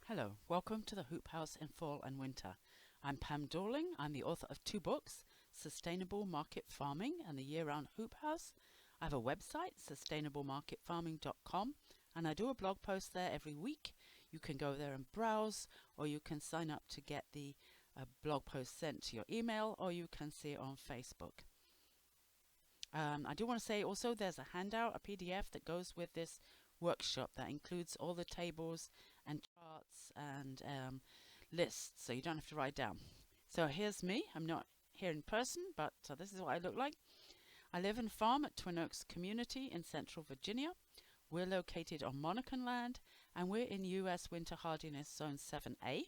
Hello, welcome to the Hoophouse in Fall and Winter. I'm Pam Dawling. I'm the author of 2 books, Sustainable Market Farming and the Year-Round Hoophouse. I have a website, sustainablemarketfarming.com, and I do a blog post there every week. You can go there and browse, or you can sign up to get the blog post sent to your email, or you can see it on Facebook. I do want to say also there's a handout, a PDF that goes with this workshop that includes all the tables and charts and lists, so you don't have to write down. So here's me. I'm not here in person, but this is what I look like. I live and farm at Twin Oaks Community in Central Virginia. We're located on Monacan land, and we're in U.S. Winter Hardiness Zone 7A.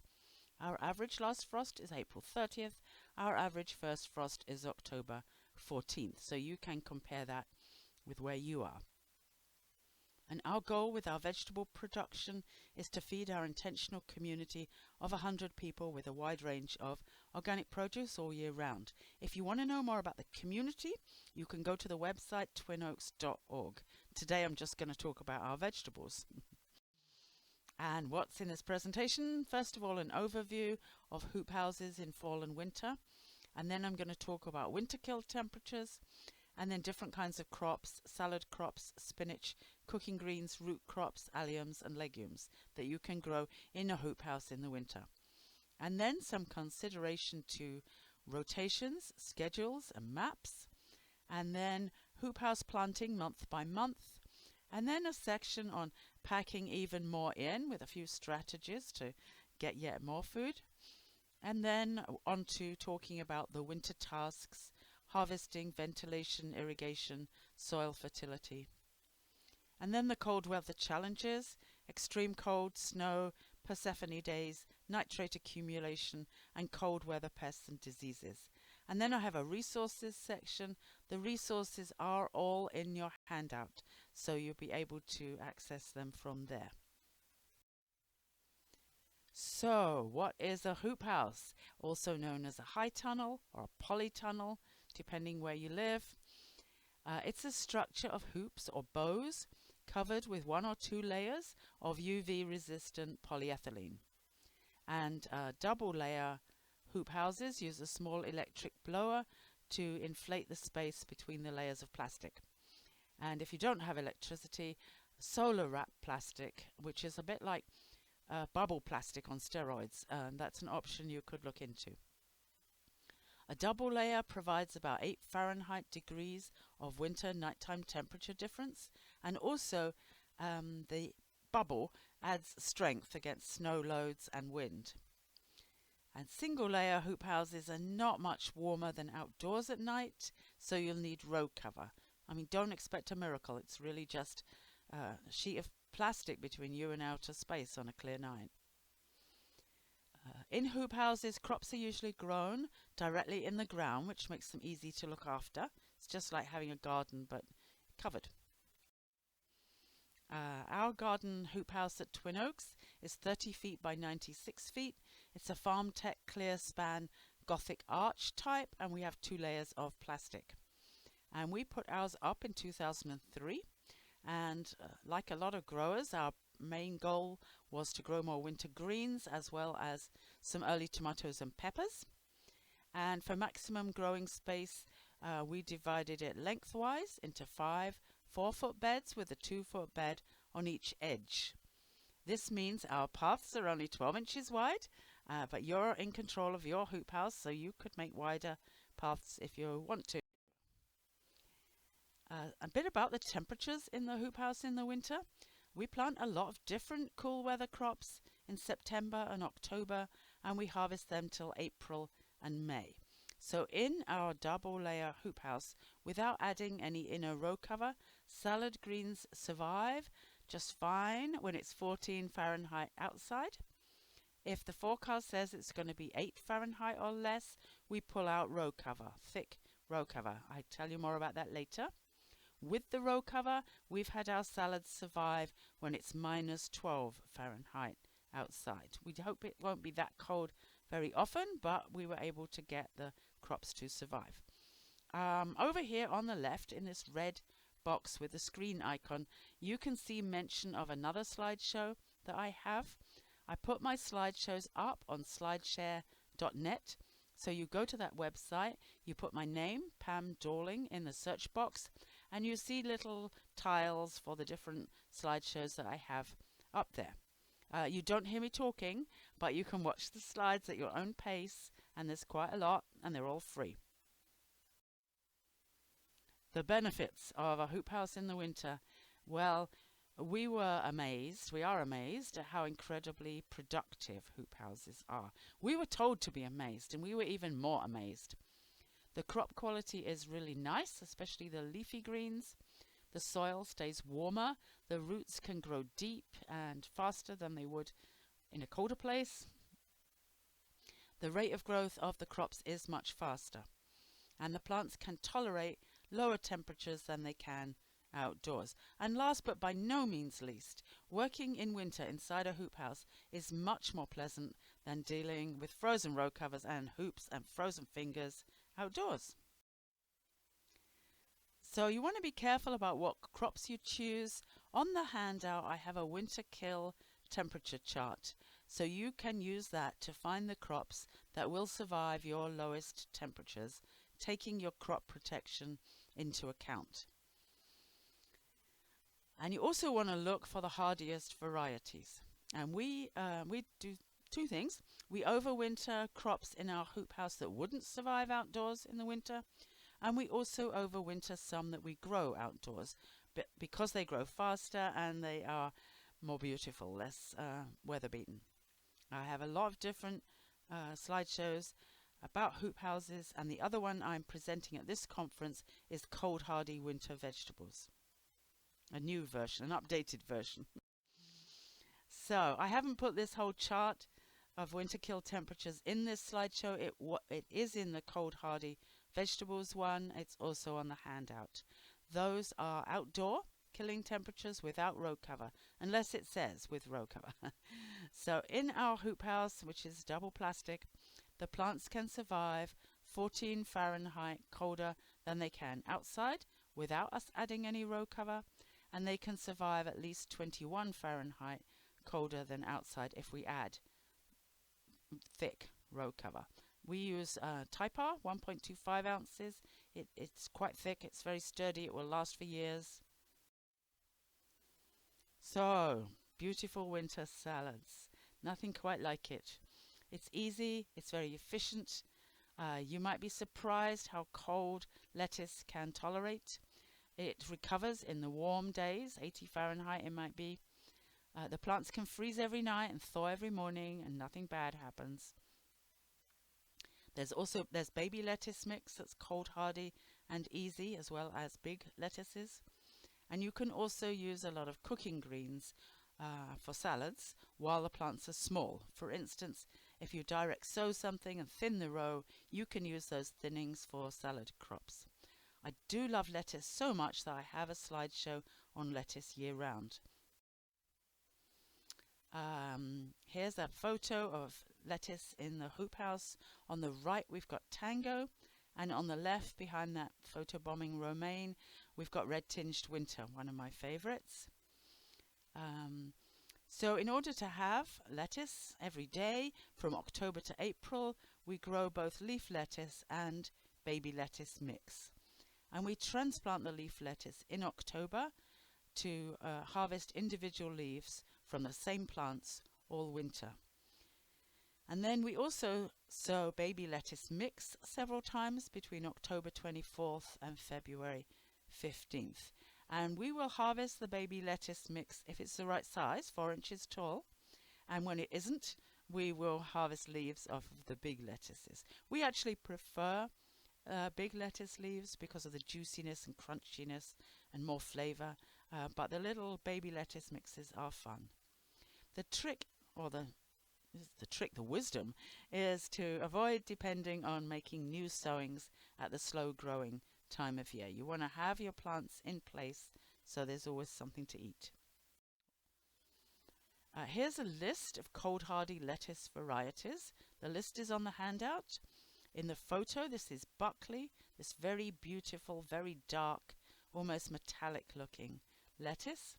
Our average last frost is April 30th. Our average first frost is October 14th, so you can compare that with where you are. And our goal with our vegetable production is to feed our intentional community of 100 people with a wide range of organic produce all year round. If you want to know more about the community, you can go to the website twinoaks.org. Today I'm just going to talk about our vegetables. And what's in this presentation? First of all, an overview of hoop houses in fall and winter. And then I'm going to talk about winter kill temperatures, and then different kinds of crops, salad crops, spinach, cooking greens, root crops, alliums and legumes that you can grow in a hoop house in the winter. And then some consideration to rotations, schedules and maps, and then hoop house planting month by month, and then a section on packing even more in with a few strategies to get yet more food. And then on to talking about the winter tasks, harvesting, ventilation, irrigation, soil fertility. And then the cold weather challenges, extreme cold, snow, Persephone days, nitrate accumulation, and cold weather pests and diseases. And then I have a resources section. The resources are all in your handout, so you'll be able to access them from there. So, what is a hoop house? Also known as a high tunnel or a polytunnel, depending where you live. It's a structure of hoops or bows covered with 1 or 2 layers of UV-resistant polyethylene. And double layer hoop houses use a small electric blower to inflate the space between the layers of plastic. And if you don't have electricity, solar wrap plastic, which is a bit like bubble plastic on steroids, that's an option you could look into. A double layer provides about 8 Fahrenheit degrees of winter nighttime temperature difference, and also the bubble adds strength against snow loads and wind. And single layer hoop houses are not much warmer than outdoors at night, so you'll need row cover. I mean, don't expect a miracle. It's really just a sheet of plastic between you and outer space on a clear night. In hoop houses, crops are usually grown directly in the ground, which makes them easy to look after. It's just like having a garden, but covered. Our garden hoop house at Twin Oaks is 30 feet by 96 feet. It's a Farm Tech clear span Gothic arch type, and we have 2 layers of plastic. And we put ours up in 2003. And like a lot of growers, our main goal was to grow more winter greens as well as some early tomatoes and peppers. And for maximum growing space, we divided it lengthwise into 5 4-foot beds with a 2-foot bed on each edge. This means our paths are only 12 inches wide, but you're in control of your hoop house, so you could make wider paths if you want to. A bit about the temperatures in the hoop house in the winter. We plant a lot of different cool weather crops in September and October, and we harvest them till April and May. So in our double layer hoop house, without adding any inner row cover, salad greens survive just fine when it's 14 Fahrenheit outside. If the forecast says it's going to be 8 Fahrenheit or less, we pull out row cover, thick row cover. I'll tell you more about that later. With the row cover, we've had our salads survive when it's minus 12 Fahrenheit outside. We hope it won't be that cold very often, but we were able to get the crops to survive. Over here on the left, in this red box with the screen icon, you can see mention of another slideshow that I have. I put my slideshows up on slideshare.net. So you go to that website, you put my name, Pam Dawling, in the search box, and you see little tiles for the different slideshows that I have up there. You don't hear me talking, but you can watch the slides at your own pace, and there's quite a lot, and they're all free. The benefits of a hoop house in the winter. Well, we are amazed at how incredibly productive hoop houses are. We were told to be amazed, and we were even more amazed. The crop quality is really nice, especially the leafy greens. The soil stays warmer. The roots can grow deep and faster than they would in a colder place. The rate of growth of the crops is much faster, and the plants can tolerate lower temperatures than they can outdoors. And last but by no means least, working in winter inside a hoop house is much more pleasant than dealing with frozen row covers and hoops and frozen fingers outdoors. So you want to be careful about what crops you choose. On the handout I have a winter kill temperature chart, so you can use that to find the crops that will survive your lowest temperatures, taking your crop protection into account. And you also want to look for the hardiest varieties. And we do two things. We overwinter crops in our hoop house that wouldn't survive outdoors in the winter, and we also overwinter some that we grow outdoors because they grow faster and they are more beautiful, less weather beaten. I have a lot of different slideshows about hoop houses, and the other one I'm presenting at this conference is cold hardy winter vegetables. A new version, an updated version. So I haven't put this whole chart of winter kill temperatures in this slideshow. It is in the cold hardy vegetables one. It's also on the handout. Those are outdoor killing temperatures without row cover, unless it says with row cover. So in our hoop house, which is double plastic, the plants can survive 14 Fahrenheit colder than they can outside without us adding any row cover, and they can survive at least 21 Fahrenheit colder than outside if we add thick row cover. We use Typar 1.25 ounces. It's quite thick, it's very sturdy, it will last for years. So, beautiful winter salads. Nothing quite like it. It's easy, it's very efficient. You might be surprised how cold lettuce can tolerate. It recovers in the warm days, 80 Fahrenheit it might be. The plants can freeze every night and thaw every morning, and nothing bad happens. There's baby lettuce mix that's cold hardy and easy, as well as big lettuces. And you can also use a lot of cooking greens for salads while the plants are small. For instance, if you direct sow something and thin the row, you can use those thinnings for salad crops. I do love lettuce so much that I have a slideshow on lettuce year round. Here's a photo of lettuce in the hoop house. On the right we've got Tango, and on the left behind that photobombing romaine we've got red tinged winter, one of my favorites. So in order to have lettuce every day from October to April, we grow both leaf lettuce and baby lettuce mix. And we transplant the leaf lettuce in October to harvest individual leaves from the same plants all winter. And then we also sow baby lettuce mix several times between October 24th and February 15th. And we will harvest the baby lettuce mix if it's the right size, 4 inches tall. And when it isn't, we will harvest leaves off of the big lettuces. We actually prefer big lettuce leaves because of the juiciness and crunchiness and more flavor, but the little baby lettuce mixes are fun. The trick, or the wisdom, is to avoid depending on making new sowings at the slow growing time of year. You want to have your plants in place so there's always something to eat. Here's a list of cold hardy lettuce varieties. The list is on the handout. In the photo, this is Buckley, this very beautiful, very dark, almost metallic looking lettuce.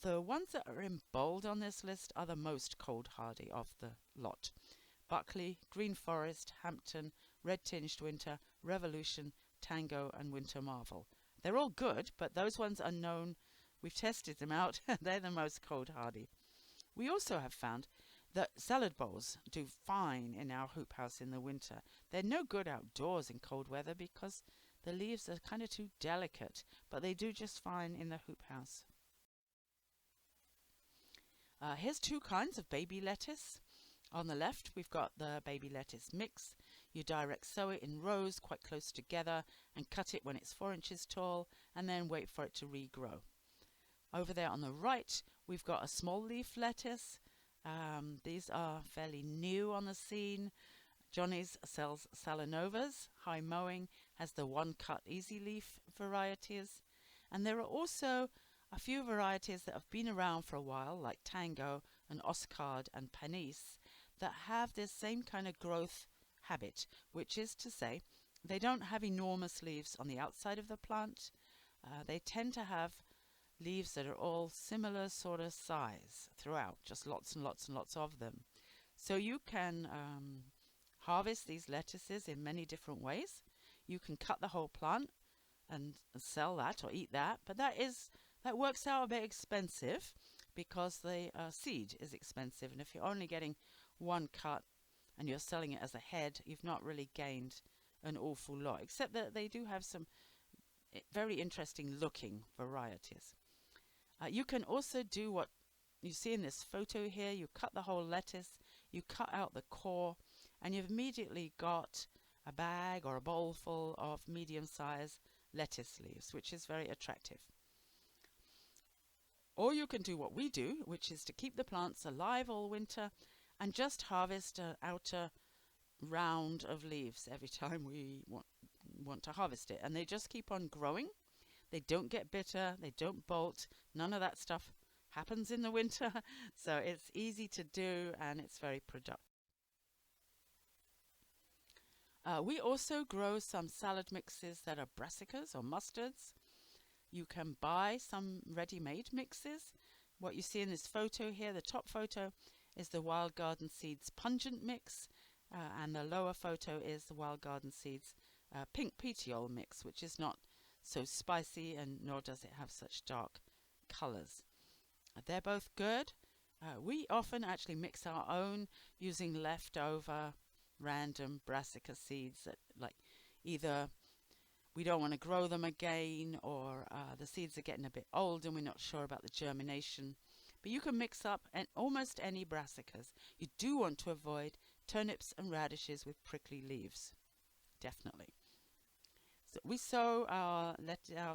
The ones that are in bold on this list are the most cold hardy of the lot. Buckley, Green Forest, Hampton, Red Tinged Winter, Revolution, Tango and Winter Marvel. They're all good, but those ones are known. We've tested them out. They're the most cold hardy. We also have found that salad bowls do fine in our hoop house in the winter. They're no good outdoors in cold weather because the leaves are kind of too delicate, but they do just fine in the hoop house. Here's two kinds of baby lettuce. On the left, we've got the baby lettuce mix. You direct sow it in rows quite close together and cut it when it's 4 inches tall and then wait for it to regrow. Over there on the right, we've got a small leaf lettuce. These are fairly new on the scene. Johnny's sells Salanovas. High Mowing has the one cut easy leaf varieties. And there are also a few varieties that have been around for a while, like Tango and Oscard and Panis, that have this same kind of growth habit, which is to say they don't have enormous leaves on the outside of the plant. They tend to have leaves that are all similar sort of size throughout, just lots and lots and lots of them. So you can harvest these lettuces in many different ways. You can cut the whole plant and sell that or eat that, but that works out a bit expensive because the seed is expensive, and if you're only getting one cut and you're selling it as a head, you've not really gained an awful lot, except that they do have some very interesting looking varieties. You can also do what you see in this photo here. You cut the whole lettuce, you cut out the core, and you've immediately got a bag or a bowl full of medium-sized lettuce leaves, which is very attractive. Or you can do what we do, which is to keep the plants alive all winter and just harvest an outer round of leaves every time we want to harvest it. And they just keep on growing. They don't get bitter, they don't bolt, none of that stuff happens in the winter. So it's easy to do and it's very productive. We also grow some salad mixes that are brassicas or mustards. You can buy some ready-made mixes. What you see in this photo here, the top photo, is the Wild Garden Seeds Pungent Mix, and the lower photo is the Wild Garden Seeds Pink Petiole Mix, which is not so spicy and nor does it have such dark colors. They're both good. We often actually mix our own using leftover random brassica seeds that, like, either we don't want to grow them again, or the seeds are getting a bit old and we're not sure about the germination. But you can mix up almost any brassicas. You do want to avoid turnips and radishes with prickly leaves, definitely. So we sow our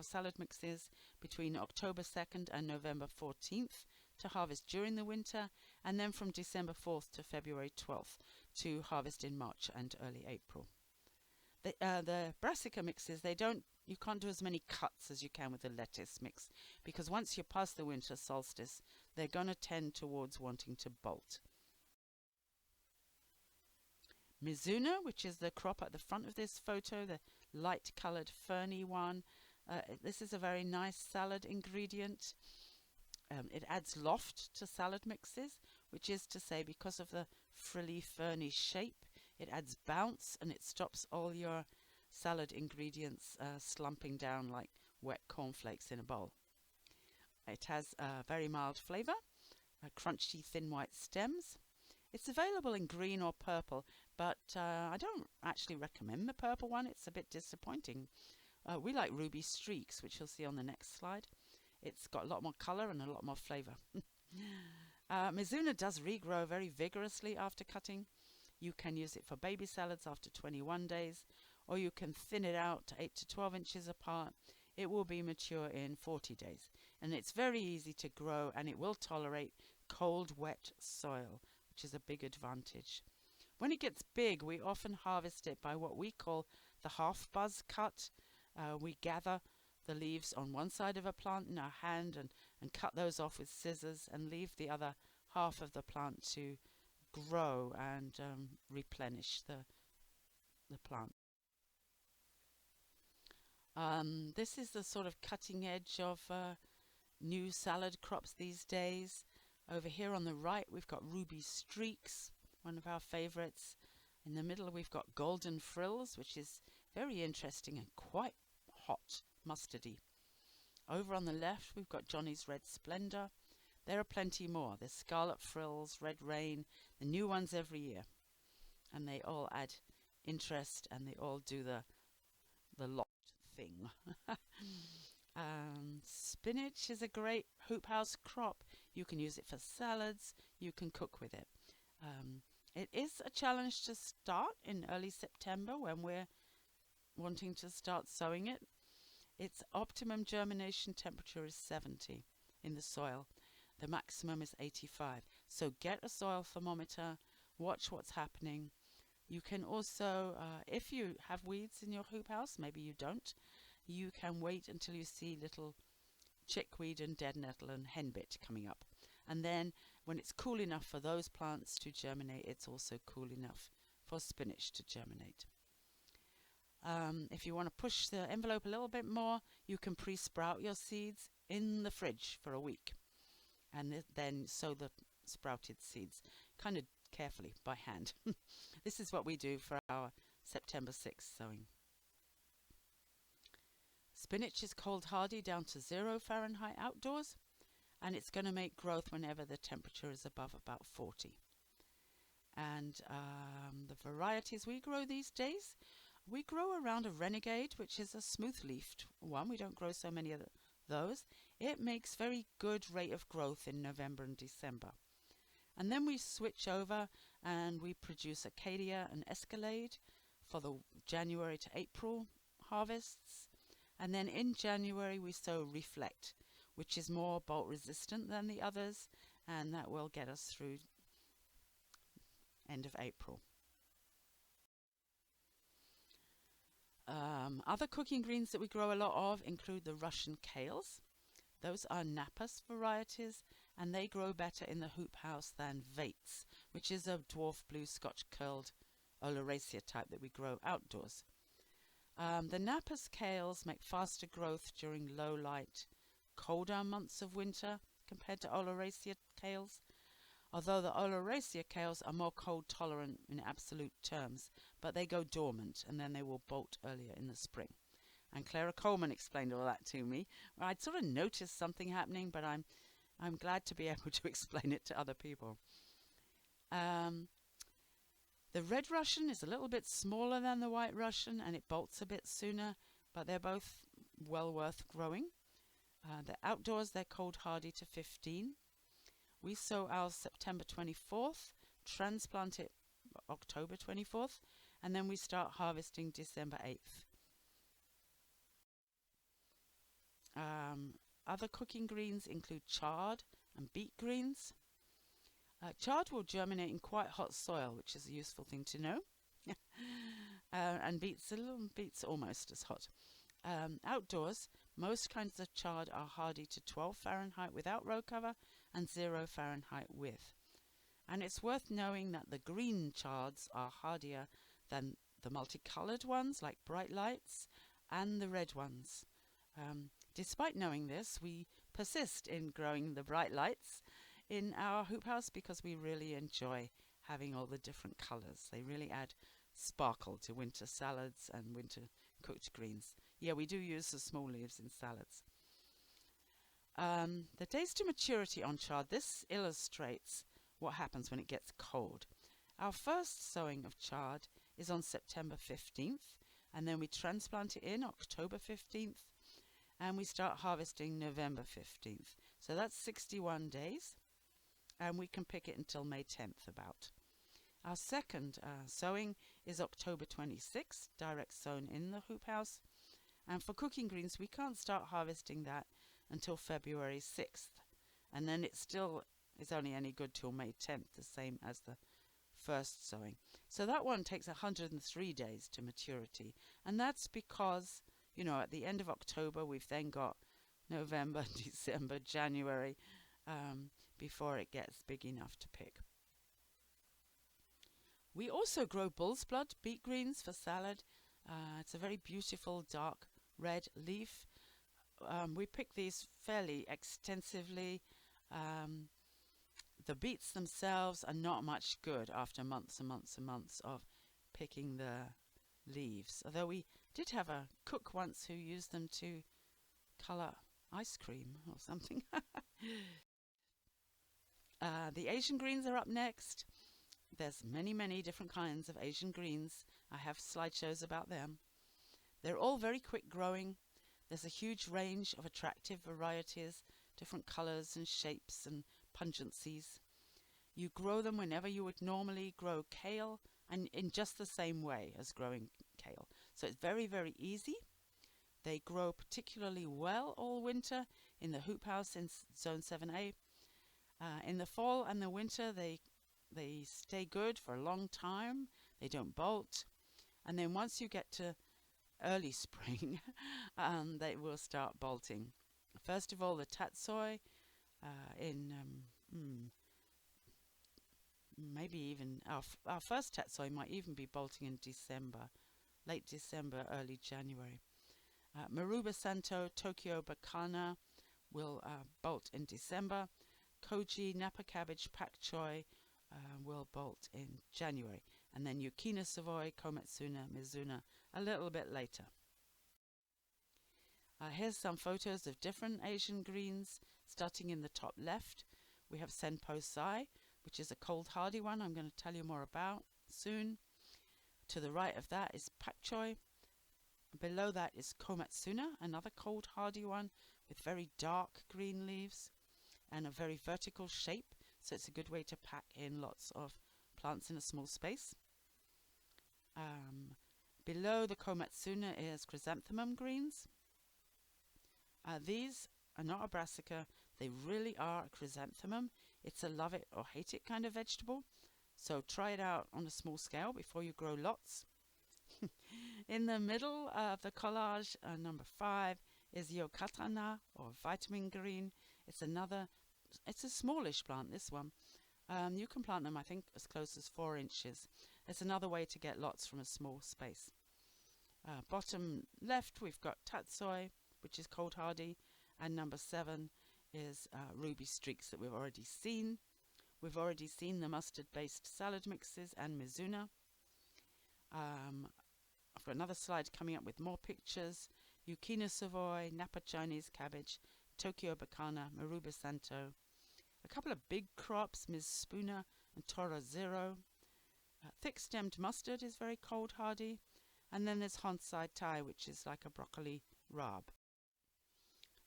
salad mixes between October 2nd and November 14th to harvest during the winter, and then from December 4th to February 12th to harvest in March and early April. The brassica mixes, you can't do as many cuts as you can with the lettuce mix, because once you're past the winter solstice, they're going to tend towards wanting to bolt. Mizuna, which is the crop at the front of this photo, the light coloured ferny one, this is a very nice salad ingredient. It adds loft to salad mixes, which is to say, because of the frilly ferny shape, it adds bounce and it stops all your salad ingredients slumping down like wet cornflakes in a bowl. It has a very mild flavour, crunchy thin white stems. It's available in green or purple, but I don't actually recommend the purple one. It's a bit disappointing. We like ruby streaks, which you'll see on the next slide. It's got a lot more colour and a lot more flavour. Mizuna does regrow very vigorously after cutting. You can use it for baby salads after 21 days, or you can thin it out to 8 to 12 inches apart. It will be mature in 40 days, and it's very easy to grow, and it will tolerate cold, wet soil, which is a big advantage. When it gets big, we often harvest it by what we call the half buzz cut. We gather the leaves on one side of a plant in our hand and cut those off with scissors and leave the other half of the plant to grow and replenish the plant. This is the sort of cutting edge of new salad crops these days. Over here on the right we've got ruby streaks, one of our favorites. In the middle we've got golden frills, which is very interesting and quite hot, mustardy. Over on the left we've got Johnny's Red Splendor. There are plenty more. There's scarlet frills, red rain, the new ones every year. And they all add interest and they all do the lot thing. Spinach is a great Hoophouse crop. You can use it for salads. You can cook with it. It is a challenge to start in early September when we're wanting to start sowing it. Its optimum germination temperature is 70 in the soil. The maximum is 85. So get a soil thermometer, watch what's happening. You can also, if you have weeds in your hoop house, maybe you don't, you can wait until you see little chickweed and dead nettle and henbit coming up. And then when it's cool enough for those plants to germinate, it's also cool enough for spinach to germinate. If you want to push the envelope a little bit more, you can pre-sprout your seeds in the fridge for a week. And then sow the sprouted seeds kind of carefully by hand. This is what we do for our September 6th sowing. Spinach is cold hardy down to 0 Fahrenheit outdoors, and it's going to make growth whenever the temperature is above about 40. And the varieties we grow these days, we grow around a Renegade, which is a smooth-leafed one. We don't grow so many of those. It makes very good rate of growth in November and December. And then we switch over and we produce Acadia and Escalade for the January to April harvests. And then in January we sow Reflect, which is more bolt resistant than the others, and that will get us through end of April. Other cooking greens that we grow a lot of include the Russian kales. Those are Napas varieties, and they grow better in the hoop house than Vates, which is a dwarf blue Scotch curled oleracea type that we grow outdoors. The Napas kales make faster growth during low light, colder months of winter compared to oleracea kales, although the oleracea kales are more cold tolerant in absolute terms, but they go dormant and then they will bolt earlier in the spring. And Clara Coleman explained all that to me. Well, I'd sort of noticed something happening, but I'm glad to be able to explain it to other people. The red Russian is a little bit smaller than the white Russian and it bolts a bit sooner, but they're both well worth growing. The outdoors, they're cold hardy to 15. We sow ours September 24th, transplant it October 24th, and then we start harvesting December 8th. Other cooking greens include chard and beet greens. Chard will germinate in quite hot soil, which is a useful thing to know. And beets almost as hot. Outdoors, most kinds of chard are hardy to 12 Fahrenheit without row cover and 0 Fahrenheit with. And it's worth knowing that the green chards are hardier than the multicolored ones like bright lights and the red ones. Despite knowing this, we persist in growing the bright lights in our hoop house because we really enjoy having all the different colors. They really add sparkle to winter salads and winter cooked greens. Yeah, we do use the small leaves in salads. The days to maturity on chard, this illustrates what happens when it gets cold. Our first sowing of chard is on September 15th, and then we transplant it in October 15th, and we start harvesting November 15th. So that's 61 days, and we can pick it until May 10th about. Our second sowing is October 26th, direct sown in the hoop house. And for cooking greens, we can't start harvesting that until February 6th. And then it still is only any good till May 10th, the same as the first sowing. So that one takes 103 days to maturity. And that's because, you know, at the end of October, we've then got November, December, January, before it gets big enough to pick. We also grow bull's blood beet greens for salad. It's a very beautiful dark red leaf we pick these fairly extensively. The beets themselves are not much good after months and months and months of picking the leaves, although we did have a cook once who used them to colour ice cream or something. The Asian greens are up next. There's many different kinds of Asian greens. I have slideshows about them. They're all very quick growing. There's a huge range of attractive varieties, different colours and shapes and pungencies. You grow them whenever you would normally grow kale, and in just the same way as growing kale. So it's very easy. They grow particularly well all winter in the Hoophouse in Zone 7A. In the fall and the winter they stay good for a long time. They don't bolt. And then once you get to early spring, they will start bolting. First of all, the tatsoi in maybe even our first tatsoi might even be bolting in December, late December, early January. Maruba Santo, Tokyo Bacana will bolt in December. Koji, Napa Cabbage, Pak Choi will bolt in January. And then Yukina Savoy, Kometsuna, Mizuna a little bit later. Here's some photos of different Asian greens. Starting in the top left, we have Senpo Sai, which is a cold hardy one I'm going to tell you more about soon. To the right of that is Pak Choi. Below that is Kometsuna, another cold hardy one with very dark green leaves and a very vertical shape, so it's a good way to pack in lots of plants in a small space. Below the Kometsuna is chrysanthemum greens. These are not a brassica, they really are a chrysanthemum. It's a love it or hate it kind of vegetable, so try it out on a small scale before you grow lots. In the middle of the collage, number 5 is Yokatana or vitamin green. It's a smallish plant, this one. You can plant them, I think, as close as 4 inches. It's another way to get lots from a small space. Bottom left, we've got tatsoi, which is cold hardy, and number 7 is ruby streaks that we've already seen. We've already seen the mustard-based salad mixes and Mizuna. I've got another slide coming up with more pictures. Yukina Savoy, Napa Chinese cabbage, Tokyo Bacana, Maruba Santo. A couple of big crops, Ms. Spooner and Tora Zero. Thick-stemmed mustard is very cold hardy. And then there's Honsai Thai, which is like a broccoli rab.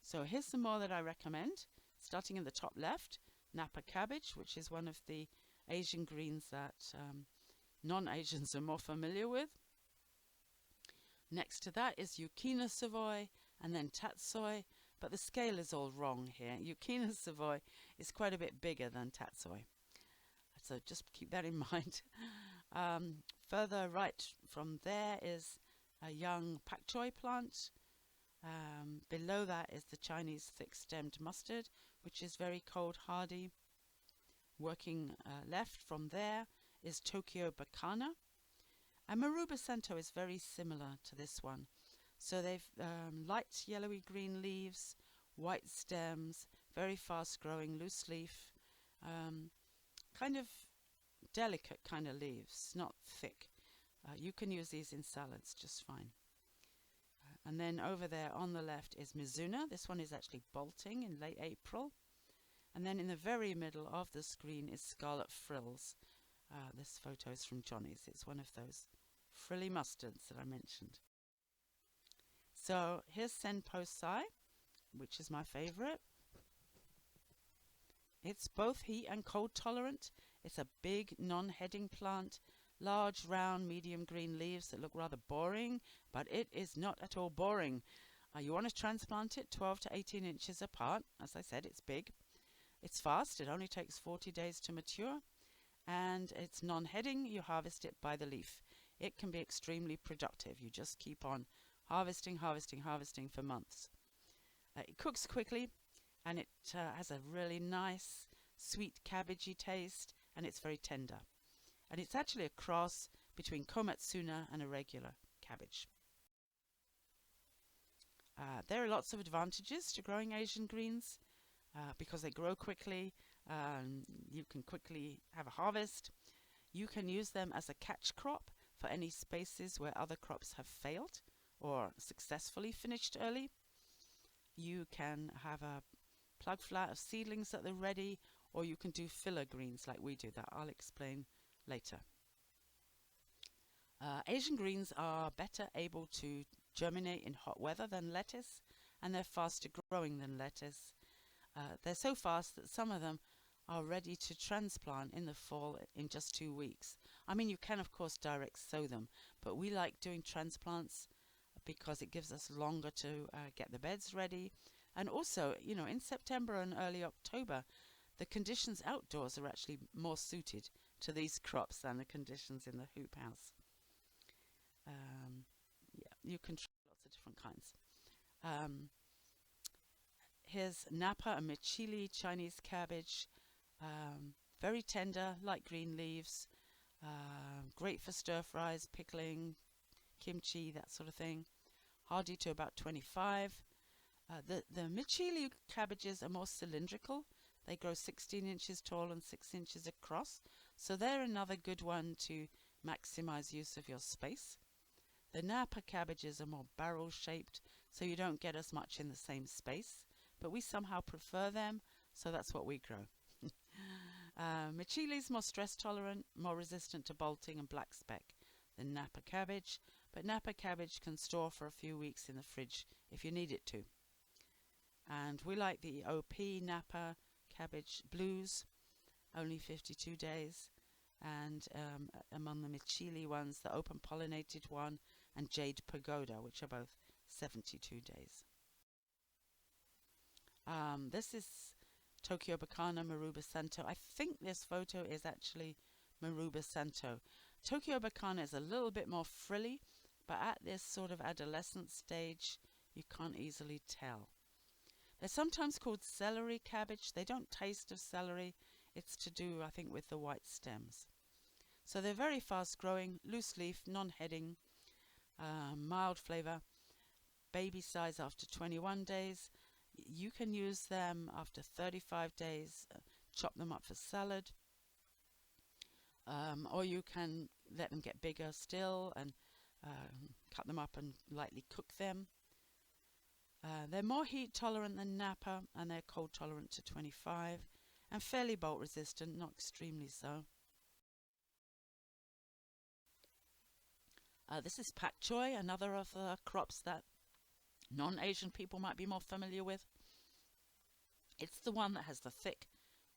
So here's some more that I recommend. Starting in the top left, Napa cabbage, which is one of the Asian greens that non-Asians are more familiar with. Next to that is Yukina Savoy and then tatsoi, but the scale is all wrong here. Yukina Savoy is quite a bit bigger than tatsoi, so just keep that in mind. Further right from there is a young pak choi plant. Below that is the Chinese thick-stemmed mustard, which is very cold hardy. Working left from there is Tokyo Bacana. And Maruba Santo is very similar to this one. So they've light yellowy green leaves, white stems, very fast growing loose leaf, kind of delicate kind of leaves, not thick. You can use these in salads just fine. And then over there on the left is Mizuna. This one is actually bolting in late April. And then in the very middle of the screen is Scarlet Frills. This photo is from Johnny's. It's one of those frilly mustards that I mentioned. So here's Senpo Sai, which is my favorite. It's both heat and cold tolerant. It's a big non-heading plant, large round medium green leaves that look rather boring, but it is not at all boring. You want to transplant it 12 to 18 inches apart. As I said, it's big. It's fast. It only takes 40 days to mature. And it's non-heading. You harvest it by the leaf. It can be extremely productive. You just keep on harvesting for months. It cooks quickly, and it has a really nice, sweet cabbagey taste, and it's very tender. And it's actually a cross between Kometsuna and a regular cabbage. There are lots of advantages to growing Asian greens because they grow quickly. You can quickly have a harvest. You can use them as a catch crop for any spaces where other crops have failed or successfully finished early. You can have a plug flat of seedlings that they're ready, or you can do filler greens like we do, that I'll explain later. Asian greens are better able to germinate in hot weather than lettuce, and they're faster growing than lettuce. They're so fast that some of them are ready to transplant in the fall in just 2 weeks. I mean, you can of course direct sow them, but we like doing transplants because it gives us longer to get the beds ready. And also, you know, in September and early October, the conditions outdoors are actually more suited to these crops than the conditions in the hoop house. Yeah, you can try lots of different kinds. Here's Napa and Michili Chinese cabbage. Very tender, light green leaves. Great for stir fries, pickling, kimchi, that sort of thing. Hardy to about 25. The Michili cabbages are more cylindrical. They grow 16 inches tall and 6 inches across. So they're another good one to maximize use of your space. The Napa cabbages are more barrel shaped, so you don't get as much in the same space, but we somehow prefer them, so that's what we grow. Michili is more stress tolerant, more resistant to bolting and black speck than Napa cabbage, but Napa cabbage can store for a few weeks in the fridge if you need it to. And we like the OP Napa cabbage blues, only 52 days, and among the Michili ones, the open pollinated one and Jade Pagoda, which are both 72 days. This is Tokyo Bacana Maruba Santo. I think this photo is actually Maruba Santo. Tokyo Bacana is a little bit more frilly, but at this sort of adolescent stage, you can't easily tell. They're sometimes called celery cabbage. They don't taste of celery. It's to do, I think, with the white stems. So they're very fast growing, loose leaf, non-heading, mild flavor, baby size after 21 days. You can use them after 35 days, chop them up for salad, or you can let them get bigger still and cut them up and lightly cook them. They're more heat tolerant than Napa, and they're cold tolerant to 25 and fairly bolt resistant, not extremely so. This is pak choi, another of the crops that non-Asian people might be more familiar with. It's the one that has the thick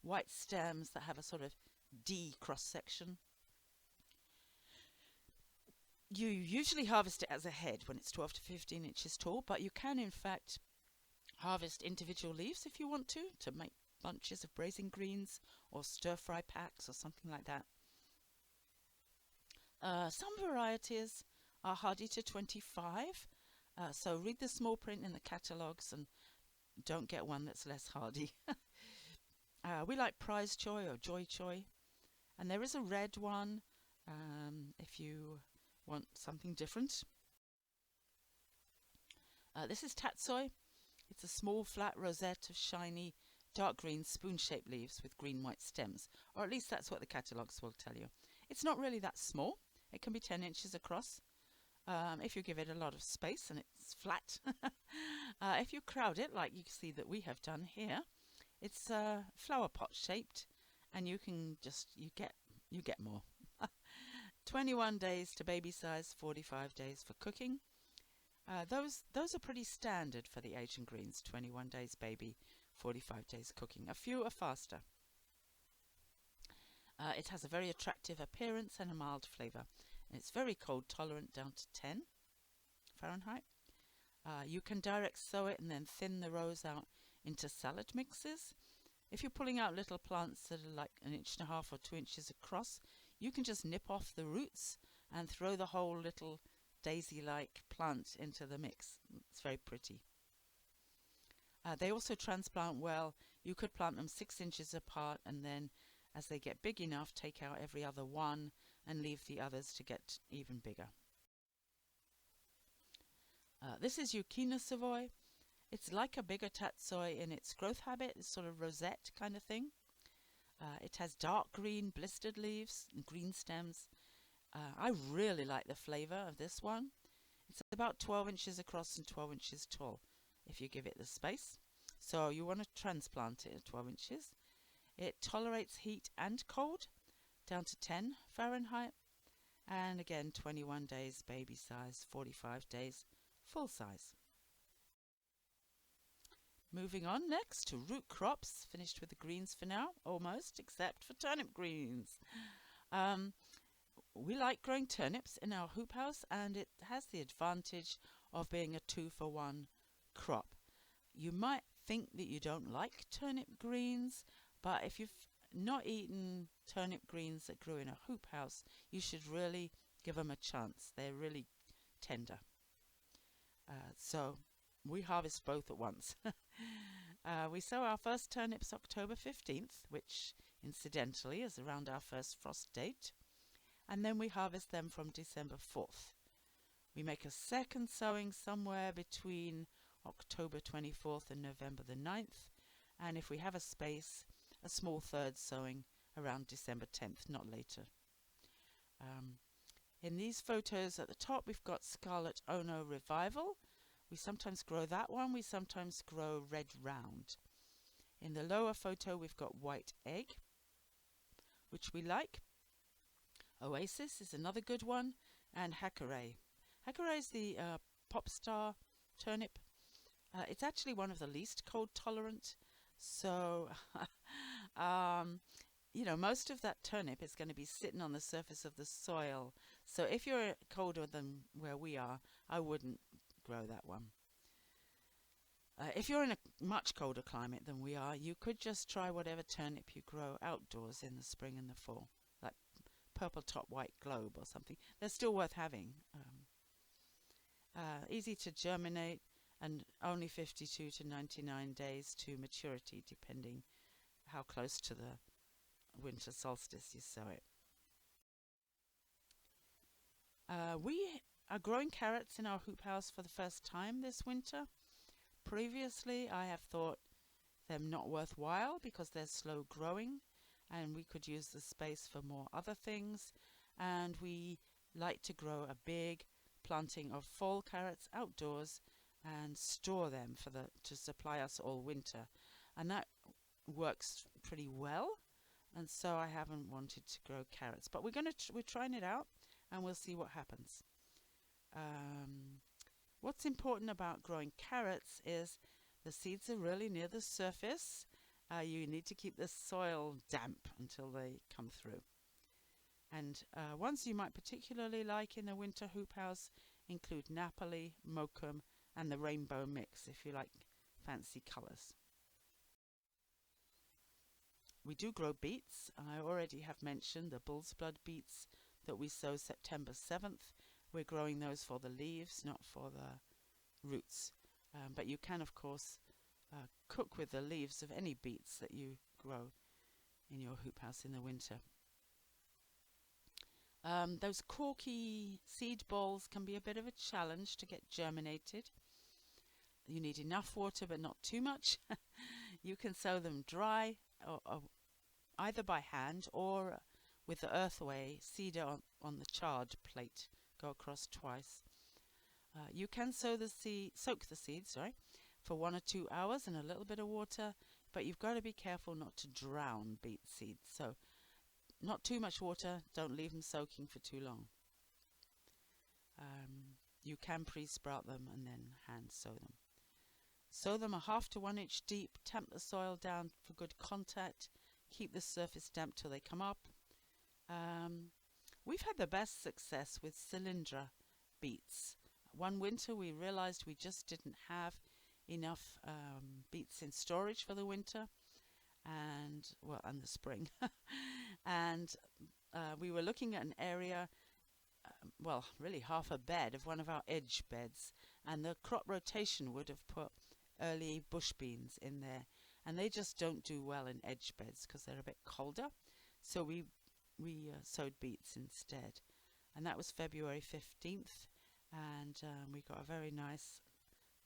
white stems that have a sort of D cross section. You usually harvest it as a head when it's 12 to 15 inches tall, but you can in fact harvest individual leaves if you want to make bunches of braising greens or stir-fry packs or something like that. Some varieties are hardy to 25, so read the small print in the catalogues and don't get one that's less hardy. We like prize choy or joy choy, and there is a red one if you want something different. This is tatsoi. It's a small flat rosette of shiny dark green spoon-shaped leaves with green-white stems, or at least that's what the catalogues will tell you. It's not really that small. It can be 10 inches across if you give it a lot of space and it's flat. If you crowd it, like you can see that we have done here, it's flower pot shaped, and you can just you get more. 21 days to baby size, 45 days for cooking. Those are pretty standard for the Asian greens. 21 days baby, 45 days cooking. A few are faster. It has a very attractive appearance and a mild flavour. It's very cold tolerant, down to 10 Fahrenheit. You can direct sow it and then thin the rows out into salad mixes. If you're pulling out little plants that are like 1.5 inches or 2 inches across, you can just nip off the roots and throw the whole little daisy-like plant into the mix. It's very pretty. They also transplant well. You could plant them 6 inches apart, and then as they get big enough, take out every other one and leave the others to get even bigger. This is Zucchini Savoy. It's like a bigger tatsoi in its growth habit. It's sort of rosette kind of thing. It has dark green blistered leaves and green stems. I really like the flavor of this one. It's about 12 inches across and 12 inches tall if you give it the space. So you want to transplant it at 12 inches. It tolerates heat and cold down to 10 Fahrenheit. And again, 21 days baby size, 45 days full size. Moving on next to root crops, finished with the greens for now, almost, except for turnip greens. We like growing turnips in our hoop house, and it has the advantage of being a 2-for-1 crop. You might think that you don't like turnip greens, but if you've not eaten turnip greens that grew in a hoop house, you should really give them a chance. They're really tender. So we harvest both at once. We sow our first turnips October 15th, which incidentally is around our first frost date, and then we harvest them from December 4th. We make a second sowing somewhere between October 24th and November the 9th, and if we have a space, a small third sowing around December 10th, not later. In these photos at the top, we've got Scarlet Ono Revival. We sometimes grow that one. We sometimes grow Red Round. In the lower photo, we've got White Egg, which we like. Oasis is another good one, and Hackere. Hackere is the pop star turnip. It's actually one of the least cold tolerant. So, most of that turnip is going to be sitting on the surface of the soil. So if you're colder than where we are, I wouldn't grow that one. If you're in a much colder climate than we are, you could just try whatever turnip you grow outdoors in the spring and the fall, like purple top white globe or something. They're still worth having. Easy to germinate and only 52 to 99 days to maturity, depending how close to the winter solstice you sow it. We are growing carrots in our hoop house for the first time this winter. Previously, I have thought them not worthwhile because they're slow growing and we could use the space for more other things, and we like to grow a big planting of fall carrots outdoors and store them to supply us all winter, and that works pretty well, and so I haven't wanted to grow carrots, but we're trying it out and we'll see what happens. What's important about growing carrots is the seeds are really near the surface. You need to keep the soil damp until they come through. And ones you might particularly like in a winter hoop house include Napoli, Mokum, and the rainbow mix if you like fancy colours. We do grow beets. I already have mentioned the bull's blood beets that we sow September 7th. We're growing those for the leaves, not for the roots. But you can, of course, cook with the leaves of any beets that you grow in your hoop house in the winter. Those corky seed balls can be a bit of a challenge to get germinated. You need enough water but not too much. You can sow them dry, or either by hand or with the earthway seeder on the charred plate. Go across twice. You can soak the seeds for 1 or 2 hours in a little bit of water, but you've got to be careful not to drown beet seeds. So not too much water, don't leave them soaking for too long. You can pre-sprout them and then hand sow them. Sow them a 1/2 to 1 inch deep, tamp the soil down for good contact, keep the surface damp till they come up. We've had the best success with cylindra beets. One winter we realized we just didn't have enough beets in storage for the winter and the spring. And we were looking at an area, really half a bed of one of our edge beds, and the crop rotation would have put early bush beans in there, and they just don't do well in edge beds because they're a bit colder. So we sowed beets instead, and that was February 15th, and we got a very nice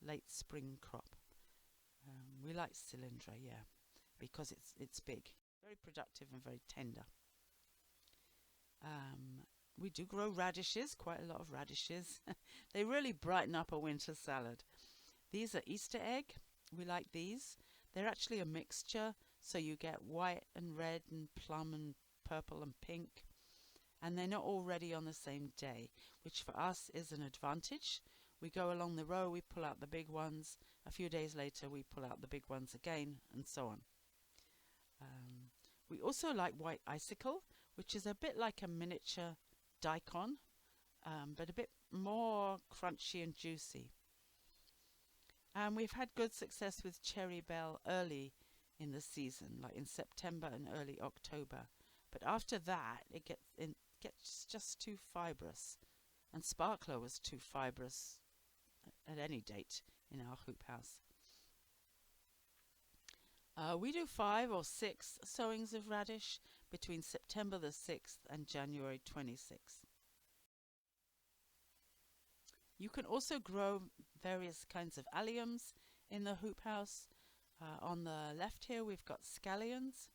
late spring crop. We like cylindra, yeah, because it's big, very productive and very tender. We do grow radishes, quite a lot of radishes. They really brighten up a winter salad. These are Easter egg. We like these. They're actually a mixture, so you get white and red and plum and purple and pink. And they're not all ready on the same day, which for us is an advantage. We go along the row, we pull out the big ones. A few days later, we pull out the big ones again, and so on. We also like white icicle, which is a bit like a miniature daikon, but a bit more crunchy and juicy. And we've had good success with cherry bell early in the season, like in September and early October. But after that, it gets just too fibrous. And sparkler was too fibrous at any date in our hoop house. We do 5 or 6 sowings of radish between September the 6th and January 26th. You can also grow various kinds of alliums in the hoop house. On the left here we've got scallions.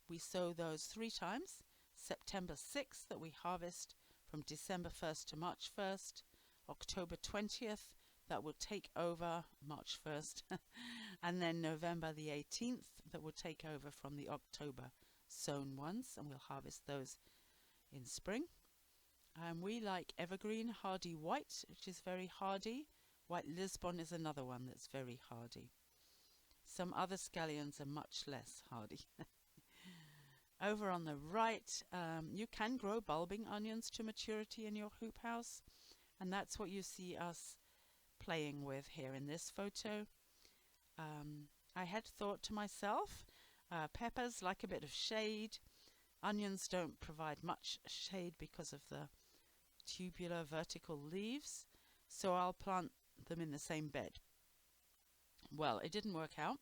We sow those 3 times. September 6th that we harvest from December 1st to March 1st. October 20th that will take over March 1st. And then November the 18th that will take over from the October sown ones, and we'll harvest those in spring. We like evergreen hardy white, which is very hardy. White Lisbon is another one that's very hardy. Some other scallions are much less hardy. Over on the right, you can grow bulbing onions to maturity in your hoop house, and that's what you see us playing with here in this photo. I had thought to myself, peppers like a bit of shade. Onions don't provide much shade because of the tubular vertical leaves, so I'll plant them in the same bed. Well, it didn't work out.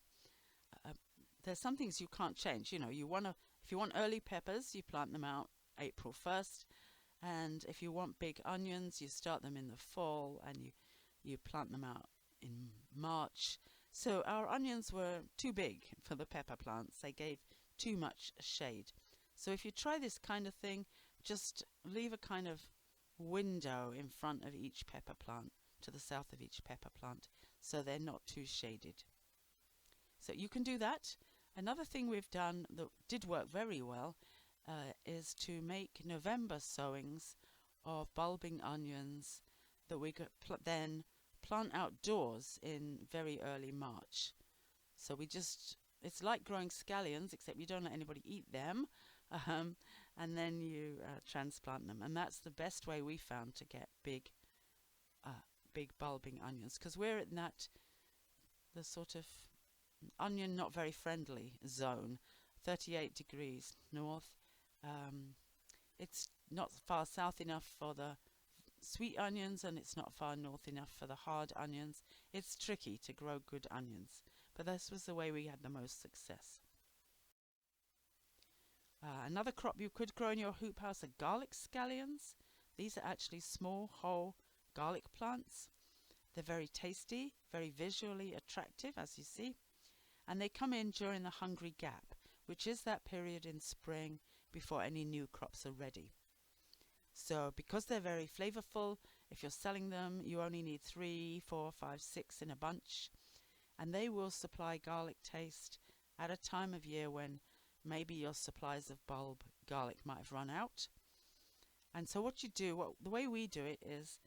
There's some things you can't change. You know, if you want early peppers, you plant them out April 1st, and if you want big onions, you start them in the fall and you plant them out in March. So our onions were too big for the pepper plants. They gave too much shade. So if you try this kind of thing, just leave a kind of window in front of each pepper plant, to the south of each pepper plant, so they're not too shaded. So you can do that. Another thing we've done that did work very well is to make November sowings of bulbing onions that we could then plant outdoors in very early March. So it's like growing scallions, except you don't let anybody eat them, and then you transplant them. And that's the best way we found to get big bulbing onions, because we're in the sort of onion not very friendly zone, 38 degrees north. It's not far south enough for the sweet onions, and it's not far north enough for the hard onions. It's tricky to grow good onions, but this was the way we had the most success. Another crop you could grow in your hoop house are garlic scallions. These are actually small whole garlic plants. They're very tasty, very visually attractive, as you see, and they come in during the hungry gap, which is that period in spring before any new crops are ready. So because they're very flavorful, if you're selling them, you only need 3, 4, 5, 6 in a bunch, and they will supply garlic taste at a time of year when maybe your supplies of bulb garlic might have run out. And so what you do, the way we do it is,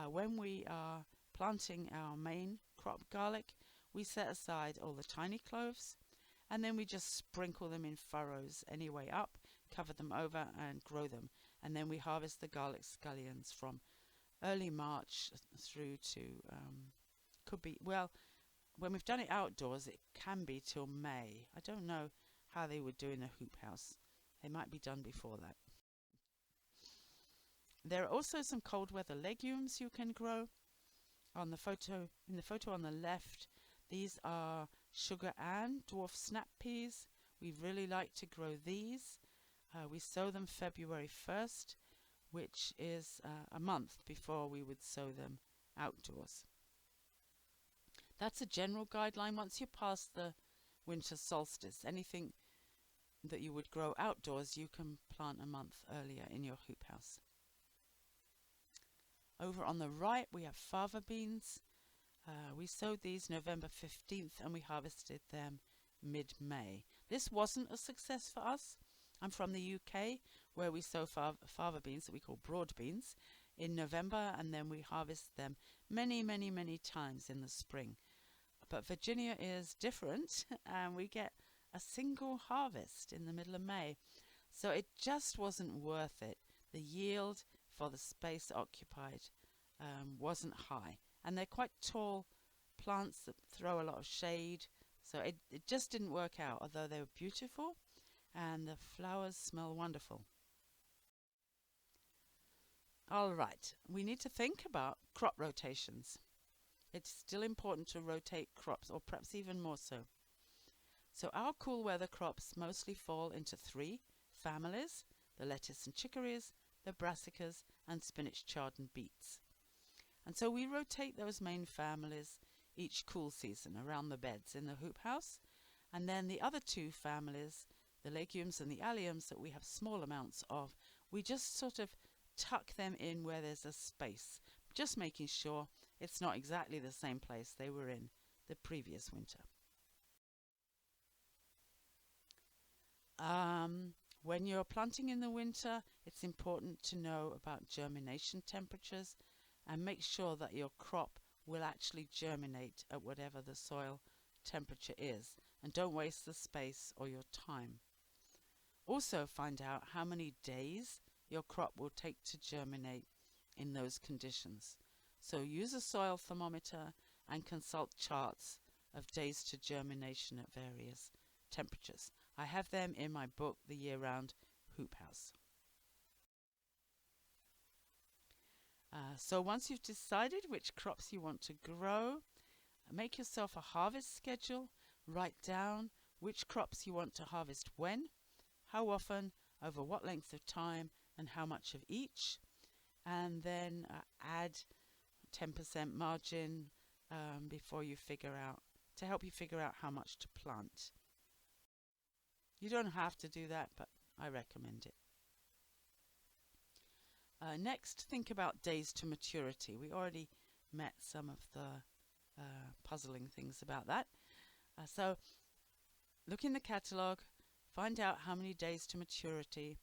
when we are planting our main crop garlic, we set aside all the tiny cloves, and then we just sprinkle them in furrows any way up, cover them over and grow them. And then we harvest the garlic scallions from early March through to, when we've done it outdoors, it can be till May. I don't know how they would do in a hoop house. They might be done before that. There are also some cold weather legumes you can grow. In the photo on the left, these are sugar and dwarf snap peas. We really like to grow these. We sow them February 1st. which is a month before we would sow them outdoors. That's a general guideline. Once you pass the winter solstice, anything that you would grow outdoors, you can plant a month earlier in your hoop house. Over on the right, we have fava beans. We sowed these November 15th and we harvested them mid-May. This wasn't a success for us. I'm from the UK, where we sow fava beans that we call broad beans in November, and then we harvest them many times in the spring. But Virginia is different, and we get a single harvest in the middle of May. So it just wasn't worth it. The yield for the space occupied wasn't high. And they're quite tall plants that throw a lot of shade. So it just didn't work out, although they were beautiful and the flowers smell wonderful. All right, we need to think about crop rotations. It's still important to rotate crops, or perhaps even more so. So our cool weather crops mostly fall into 3 families: the lettuce and chicories, the brassicas, and spinach, chard and beets. And so we rotate those main families each cool season around the beds in the hoop house, and then the other 2 families, the legumes and the alliums that we have small amounts of, we just sort of tuck them in where there's a space, just making sure it's not exactly the same place they were in the previous winter. When you're planting in the winter, it's important to know about germination temperatures and make sure that your crop will actually germinate at whatever the soil temperature is, and don't waste the space or your time. Also find out how many days your crop will take to germinate in those conditions. So use a soil thermometer and consult charts of days to germination at various temperatures. I have them in my book, The Year-Round Hoop House. So once you've decided which crops you want to grow, make yourself a harvest schedule. Write down which crops you want to harvest when, how often, over what length of time, and how much of each. And then add 10% margin before you figure out, to help you figure out how much to plant. You don't have to do that, but I recommend it. Next, think about days to maturity. We already met some of the puzzling things about that. So look in the catalogue, find out how many days to maturity.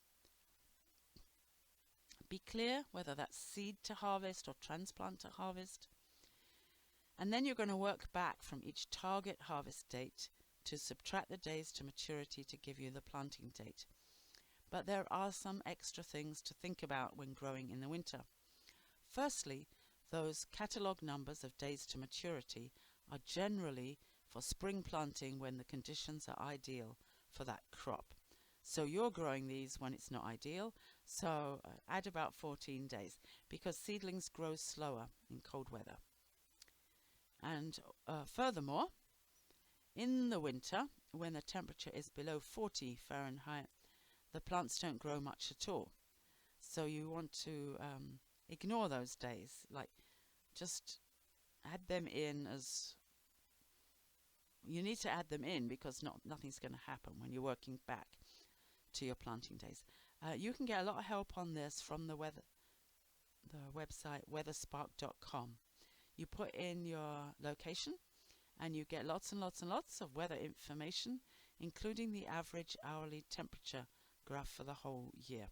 Be clear whether that's seed to harvest or transplant to harvest. And then you're going to work back from each target harvest date to subtract the days to maturity to give you the planting date. But there are some extra things to think about when growing in the winter. Firstly, those catalogue numbers of days to maturity are generally for spring planting when the conditions are ideal for that crop. So you're growing these when it's not ideal, so add about 14 days because seedlings grow slower in cold weather. And furthermore, in the winter, when the temperature is below 40 Fahrenheit, the plants don't grow much at all. So you want to ignore those days, like just add them in as you need to add them in because nothing's going to happen when you're working back to your planting days. You can get a lot of help on this from the website weatherspark.com. You put in your location and you get lots and lots and lots of weather information, including the average hourly temperature graph for the whole year.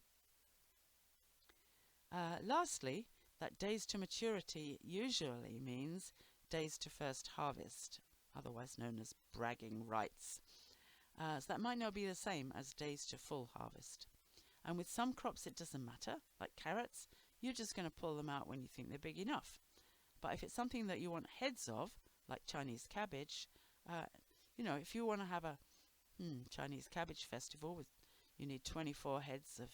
Lastly, that days to maturity usually means days to first harvest, otherwise known as bragging rights. So that might not be the same as days to full harvest. And with some crops it doesn't matter, like carrots, you're just going to pull them out when you think they're big enough. But if it's something that you want heads of, like Chinese cabbage, if you want to have a Chinese cabbage festival you need 24 heads of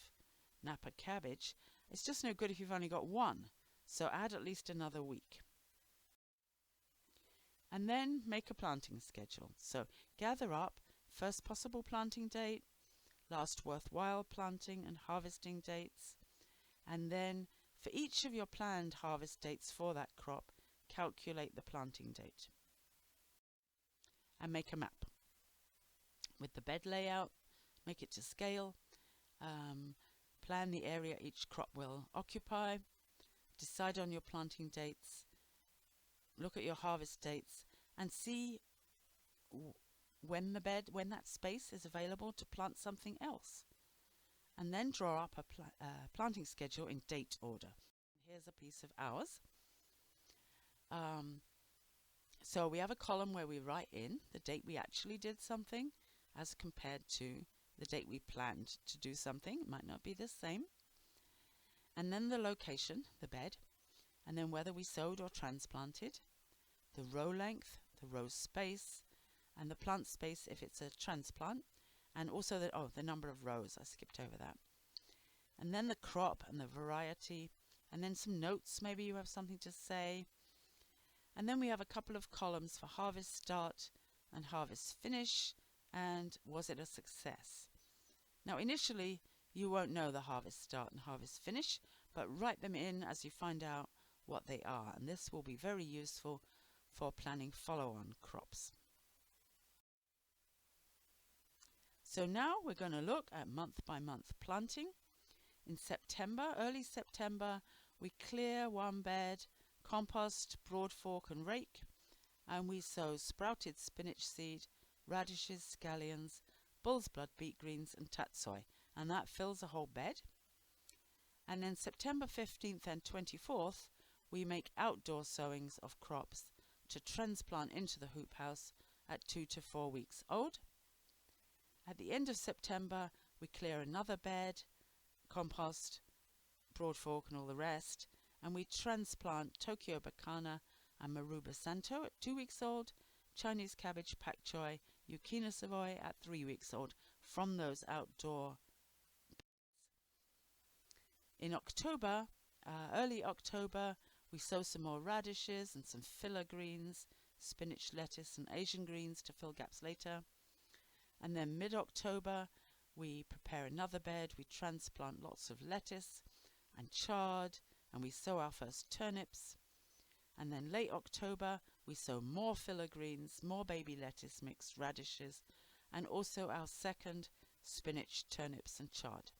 Napa cabbage, it's just no good if you've only got one. So add at least another week. And then make a planting schedule. So gather up first possible planting date, last worthwhile planting and harvesting dates, And then for each of your planned harvest dates for that crop, calculate the planting date and make a map with the bed layout, make it to scale, plan the area each crop will occupy, decide on your planting dates, look at your harvest dates, and see when that space is available to plant something else. And then draw up a planting schedule in date order. Here's a piece of ours. So we have a column where we write in the date we actually did something as compared to the date we planned to do something. It might not be the same. And then the location, the bed, and then whether we sowed or transplanted, the row length, the row space, and the plant space if it's a transplant, and also the number of rows. I skipped over that. And then the crop and the variety, and then some notes, maybe you have something to say. And then we have a couple of columns for harvest start and harvest finish, and was it a success? Now initially you won't know the harvest start and harvest finish, but write them in as you find out what they are, and this will be very useful for planning follow-on crops. So now we're going to look at month-by-month planting. In September, early September, we clear one bed, compost, broad fork and rake, and we sow sprouted spinach seed, radishes, scallions, bull's blood beet greens and tatsoi, and that fills a whole bed. And then September 15th and 24th, we make outdoor sowings of crops to transplant into the hoop house at 2 to 4 weeks old. At the end of September, we clear another bed, compost, broad fork and all the rest, and we transplant Tokyo Bacana and Maruba Santo at 2 weeks old, Chinese cabbage, pak choi, Yucchina Savoy at 3 weeks old from those outdoor beds. In October, early October, we sow some more radishes and some filler greens, spinach, lettuce and Asian greens to fill gaps later. And then mid-October, we prepare another bed, we transplant lots of lettuce and chard, and we sow our first turnips. And then late October, we sow more filler greens, more baby lettuce mixed radishes, and also our second spinach, turnips and chard.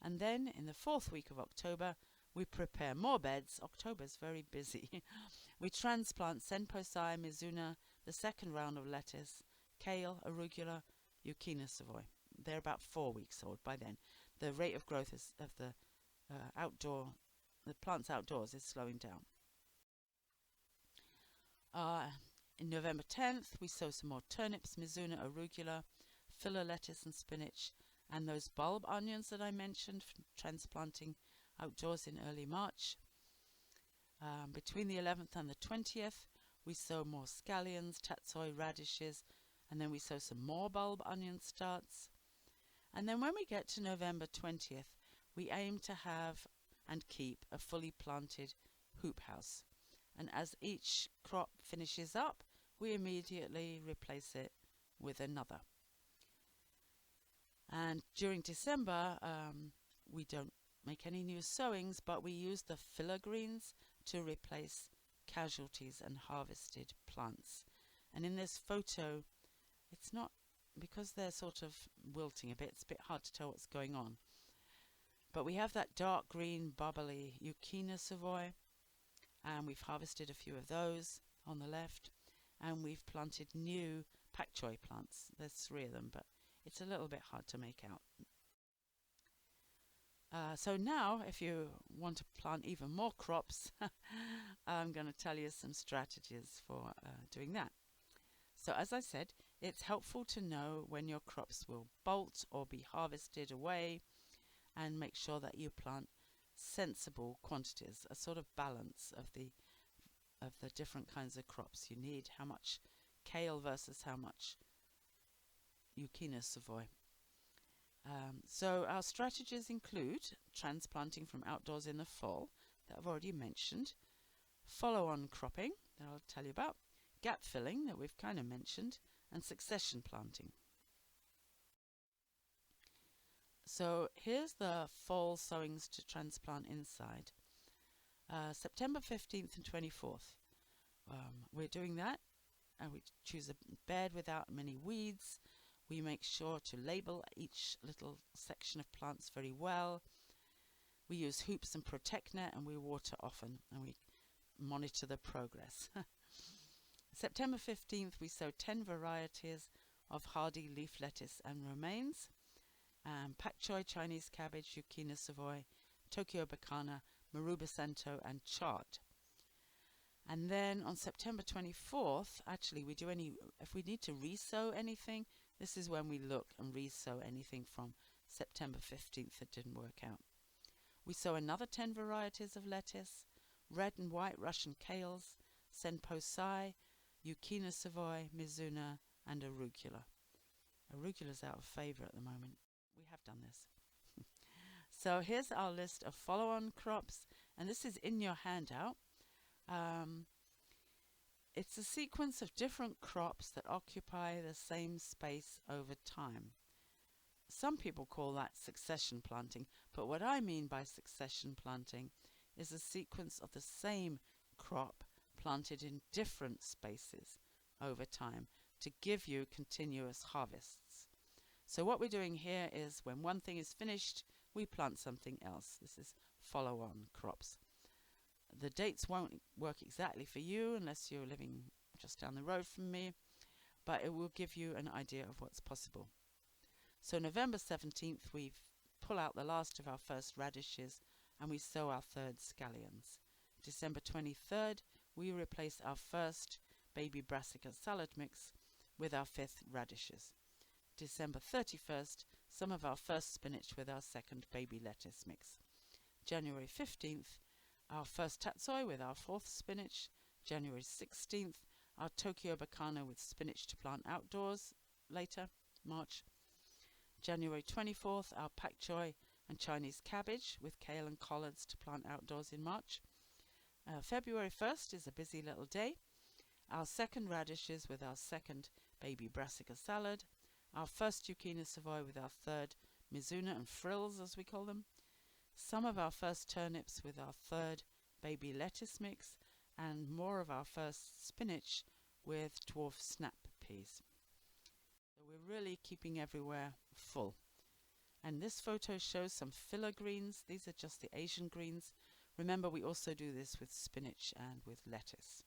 And then in the 4th week of October, we prepare more beds. October's very busy. We transplant Senposai, Mizuna, the second round of lettuce, kale, arugula, Yucchina Savoy. They're about 4 weeks old by then. The rate of growth of the plants outdoors is slowing down. In November 10th, we sow some more turnips, mizuna, arugula, filler lettuce and spinach, and those bulb onions that I mentioned from transplanting outdoors in early March. Between the 11th and the 20th, we sow more scallions, tatsoi, radishes, and then we sow some more bulb onion starts. And then when we get to November 20th, we aim to have and keep a fully planted hoop house. And as each crop finishes up, we immediately replace it with another. And during December, we don't make any new sowings, but we use the filler greens to replace casualties and harvested plants. And in this photo, it's not, because they're sort of wilting a bit, it's a bit hard to tell what's going on. But we have that dark green bubbly Yucchina Savoy, and we've harvested a few of those on the left, and we've planted new pak choi plants. There's 3 of them, but it's a little bit hard to make out. So now, if you want to plant even more crops, I'm going to tell you some strategies for doing that. So as I said, it's helpful to know when your crops will bolt or be harvested away, and make sure that you plant sensible quantities, a sort of balance of the different kinds of crops you need, how much kale versus how much Yucchina Savoy. So our strategies include transplanting from outdoors in the fall, that I've already mentioned, follow-on cropping, that I'll tell you about, gap filling, that we've kind of mentioned, and succession planting. So here's the fall sowings to transplant inside. September 15th and 24th. We're doing that, and we choose a bed without many weeds. We make sure to label each little section of plants very well. We use hoops and protect net, and we water often, and we monitor the progress. September 15th, we sow 10 varieties of hardy leaf lettuce and romaines, pak choy, Chinese cabbage, zucchini savoy, Tokyo bacana, maruba cento, and chard. And then on September 24th, actually, if we need to resow anything, this is when we look and resow anything from September 15th that didn't work out. We sow another 10 varieties of lettuce, red and white Russian kales, senpo sai, zucchini savoy, mizuna, and arugula. Arugula's out of favour at the moment. We have done this. So here's our list of follow-on crops, and this is in your handout. It's a sequence of different crops that occupy the same space over time. Some people call that succession planting, but what I mean by succession planting is a sequence of the same crop planted in different spaces over time to give you continuous harvests. So what we're doing here is when one thing is finished, we plant something else. This is follow-on crops. The dates won't work exactly for you unless you're living just down the road from me, but it will give you an idea of what's possible. So November 17th, we pull out the last of our first radishes and we sow our third scallions. December 23rd, we replace our first baby brassica salad mix with our fifth radishes. December 31st, some of our first spinach with our second baby lettuce mix. January 15th, our first tatsoi with our fourth spinach. January 16th, our Tokyo bacana with spinach to plant outdoors later, March. January 24th, our pak choy and Chinese cabbage with kale and collards to plant outdoors in March. February 1st is a busy little day. Our second radishes with our second baby brassica salad. Our first zucchini savoy with our third mizuna and frills, as we call them. Some of our first turnips with our third baby lettuce mix, and more of our first spinach with dwarf snap peas. So we're really keeping everywhere full. And this photo shows some filler greens. These are just the Asian greens. Remember, we also do this with spinach and with lettuce.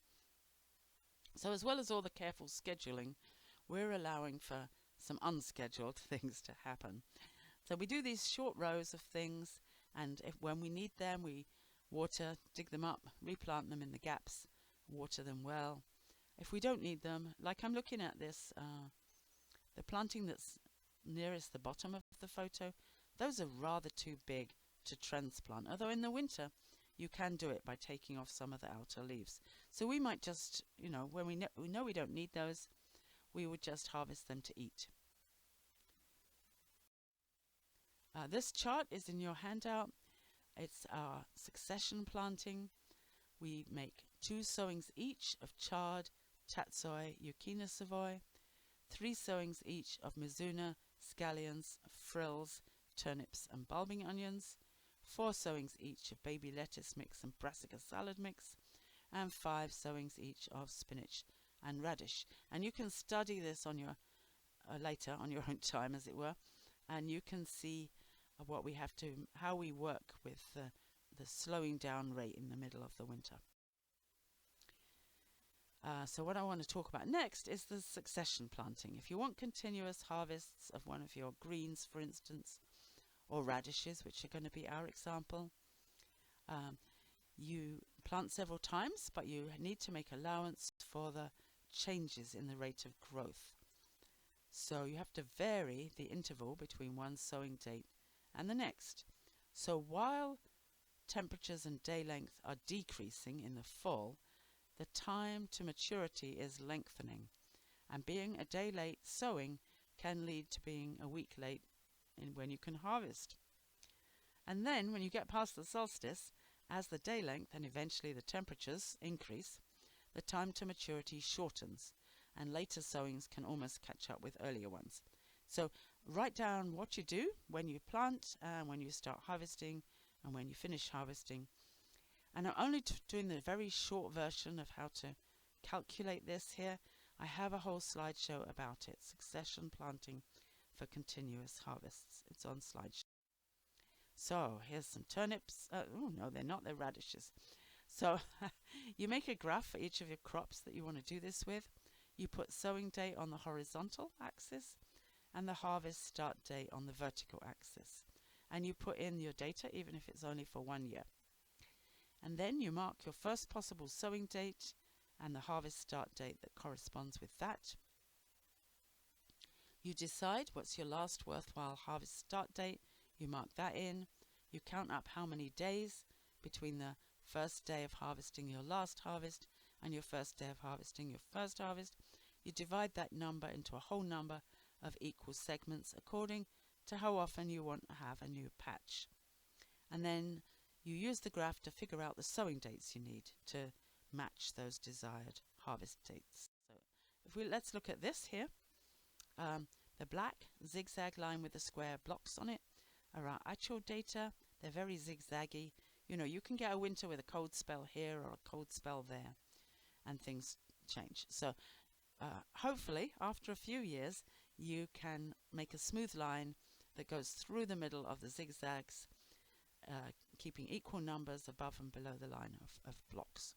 So as well as all the careful scheduling, we're allowing for some unscheduled things to happen. So we do these short rows of things, and when we need them, we water, dig them up, replant them in the gaps, water them well. If we don't need them, like I'm looking at this, the planting that's nearest the bottom of the photo, those are rather too big to transplant, although in the winter you can do it by taking off some of the outer leaves. So we might just, when we know we don't need those, we would just harvest them to eat. This chart is in your handout. It's our succession planting. We make 2 sowings each of chard, tatsoi, zucchini savoy, 3 sowings each of mizuna, scallions, frills, turnips and bulbing onions, 4 sowings each of baby lettuce mix and brassica salad mix, and 5 sowings each of spinach and radish. And you can study this on your later on your own time, as it were, and you can see how we work with the slowing down rate in the middle of the winter. So what I want to talk about next is the succession planting. If you want continuous harvests of one of your greens, for instance, or radishes, which are going to be our example, you plant several times, but you need to make allowance for the changes in the rate of growth. So you have to vary the interval between one sowing date and the next. So while temperatures and day length are decreasing in the fall, the time to maturity is lengthening, and being a day late sowing can lead to being a week late when you can harvest. And then when you get past the solstice, as the day length and eventually the temperatures increase, the time to maturity shortens, and later sowings can almost catch up with earlier ones. So write down what you do when you plant and when you start harvesting and when you finish harvesting. And I'm only doing the very short version of how to calculate this here. I have a whole slideshow about it, succession planting for continuous harvests. It's on slideshow. So here's some turnips. Oh no, they're not, they're radishes. So you make a graph for each of your crops that you want to do this with. You put sowing date on the horizontal axis and the harvest start date on the vertical axis. And you put in your data even if it's only for 1 year. And then you mark your first possible sowing date and the harvest start date that corresponds with that. You decide what's your last worthwhile harvest start date. You mark that in. You count up how many days between the first day of harvesting your last harvest and your first day of harvesting your first harvest. You divide that number into a whole number of equal segments according to how often you want to have a new patch. And then you use the graph to figure out the sowing dates you need to match those desired harvest dates. So let's look at this here. The black zigzag line with the square blocks on it are our actual data. They're very zigzaggy. You know, you can get a winter with a cold spell here or a cold spell there, and things change. So hopefully after a few years you can make a smooth line that goes through the middle of the zigzags, keeping equal numbers above and below the line of blocks.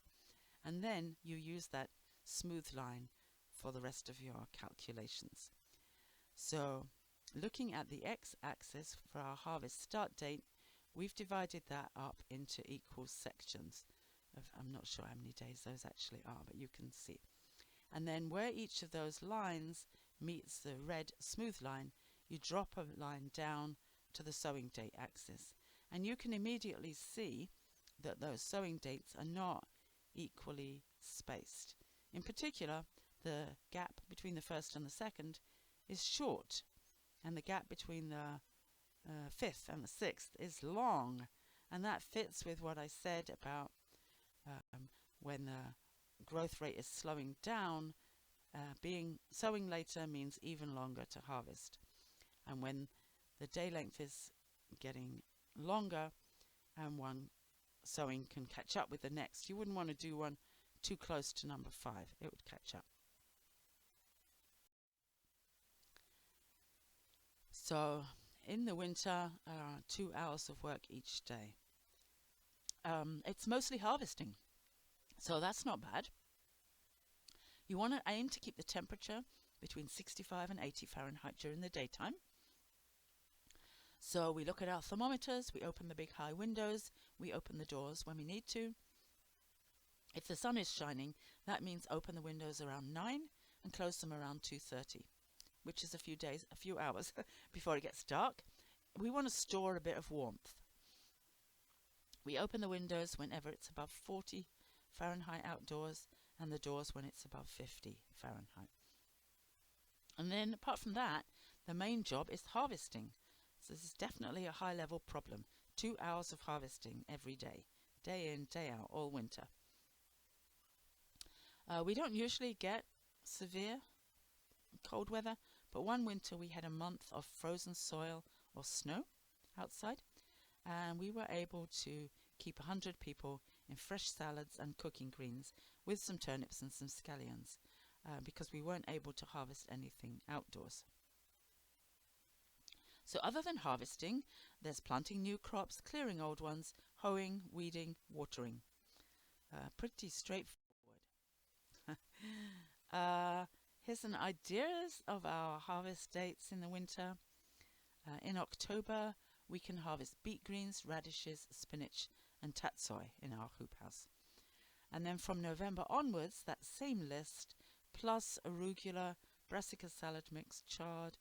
And then you use that smooth line for the rest of your calculations. So looking at the x-axis for our harvest start date, we've divided that up into equal sections of, I'm not sure how many days those actually are, but you can see. And then where each of those lines meets the red smooth line, you drop a line down to the sowing date axis. And you can immediately see that those sowing dates are not equally spaced. In particular, the gap between the first and the second is short, and the gap between the fifth and the sixth is long. And that fits with what I said about when the growth rate is slowing down, sowing later means even longer to harvest. And when the day length is getting longer and one sowing can catch up with the next, you wouldn't want to do one too close to number 5. It would catch up. So in the winter, 2 hours of work each day. It's mostly harvesting, so that's not bad. You want to aim to keep the temperature between 65 and 80 Fahrenheit during the daytime. So we look at our thermometers, we open the big high windows, we open the doors when we need to. If the sun is shining, that means open the windows around 9 and close them around 2:30, which is a few hours before it gets dark. We want to store a bit of warmth. We open the windows whenever it's above 40 Fahrenheit outdoors and the doors when it's above 50 Fahrenheit. And then apart from that, the main job is harvesting. So this is definitely a high level problem. 2 hours of harvesting every day, day in, day out, all winter. We don't usually get severe cold weather, but one winter we had a month of frozen soil or snow outside, and we were able to keep 100 people in fresh salads and cooking greens with some turnips and some scallions because we weren't able to harvest anything outdoors. So other than harvesting, there's planting new crops, clearing old ones, hoeing, weeding, watering. Pretty straightforward. Here's some ideas of our harvest dates in the winter. In October, we can harvest beet greens, radishes, spinach and tatsoi in our hoop house. And then from November onwards, that same list, plus arugula, brassica salad mix, chard,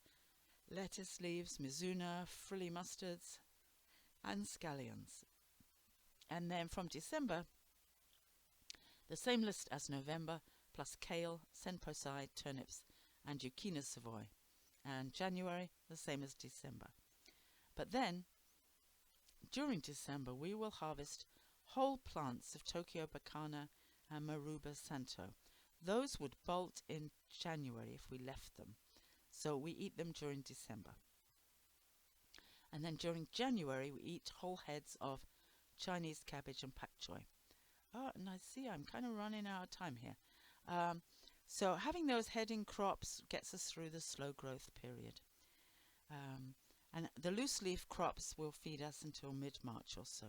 lettuce leaves, mizuna, frilly mustards and scallions. And then from December, the same list as November, plus kale, senposide, turnips and zucchini savoy. And January, the same as December. But then, during December, we will harvest whole plants of Tokyo Bacana and Maruba Santo. Those would bolt in January if we left them. So we eat them during December. And then during January, we eat whole heads of Chinese cabbage and pak choy. Oh, and I see I'm kind of running out of time here. So having those heading crops gets us through the slow growth period. And the loose leaf crops will feed us until mid-March or so.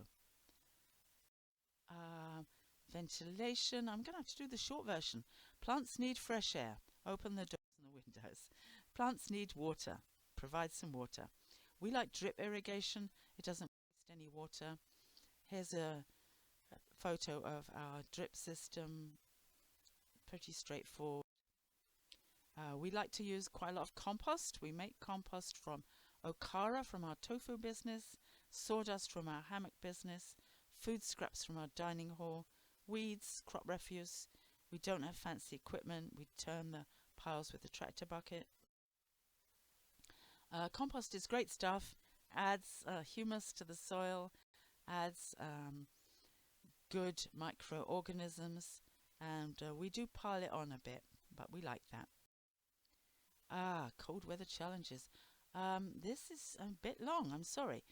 Ventilation, I'm going to have to do the short version. Plants need fresh air. Open the doors and the windows. Plants need water. Provide some water. We like drip irrigation. It doesn't waste any water. Here's a photo of our drip system. Pretty straightforward. We like to use quite a lot of compost. We make compost from okara from our tofu business, sawdust from our hammock business, food scraps from our dining hall, weeds, crop refuse. We don't have fancy equipment. We turn the piles with a tractor bucket. Compost is great stuff. Adds humus to the soil, adds good microorganisms, and we do pile it on a bit, but we like that. Cold weather challenges. This is a bit long, I'm sorry.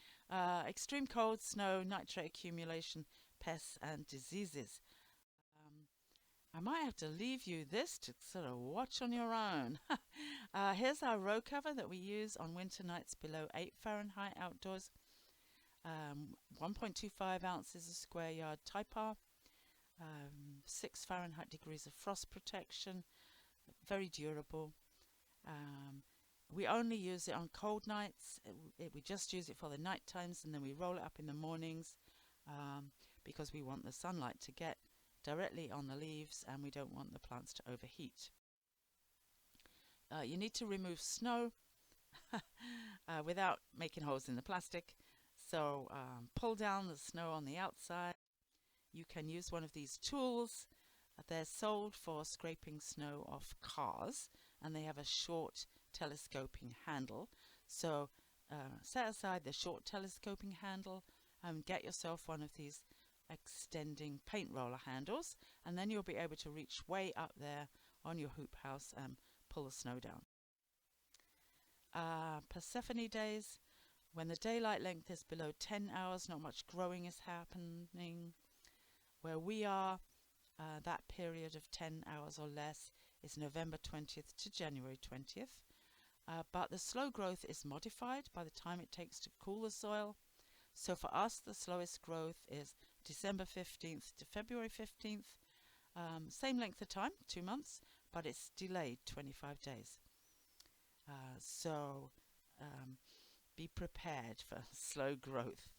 Extreme cold, snow, nitrate accumulation, pests and diseases. I might have to leave you this to sort of watch on your own. Here's our row cover that we use on winter nights below 8 Fahrenheit outdoors. 1.25 ounces a square yard typar, 6 Fahrenheit degrees of frost protection, very durable. We only use it on cold nights. We just use it for the night times, and then we roll it up in the mornings because we want the sunlight to get directly on the leaves and we don't want the plants to overheat. You need to remove snow without making holes in the plastic. So pull down the snow on the outside. You can use one of these tools. They're sold for scraping snow off cars, and they have a short telescoping handle. So set aside the short telescoping handle and get yourself one of these extending paint roller handles, and then you'll be able to reach way up there on your hoop house and pull the snow down. Persephone days, when the daylight length is below 10 hours, not much growing is happening. Where we are, that period of 10 hours or less is November 20th to January 20th. But the slow growth is modified by the time it takes to cool the soil. So for us, the slowest growth is December 15th to February 15th. Same length of time, 2 months, but it's delayed 25 days. So be prepared for slow growth.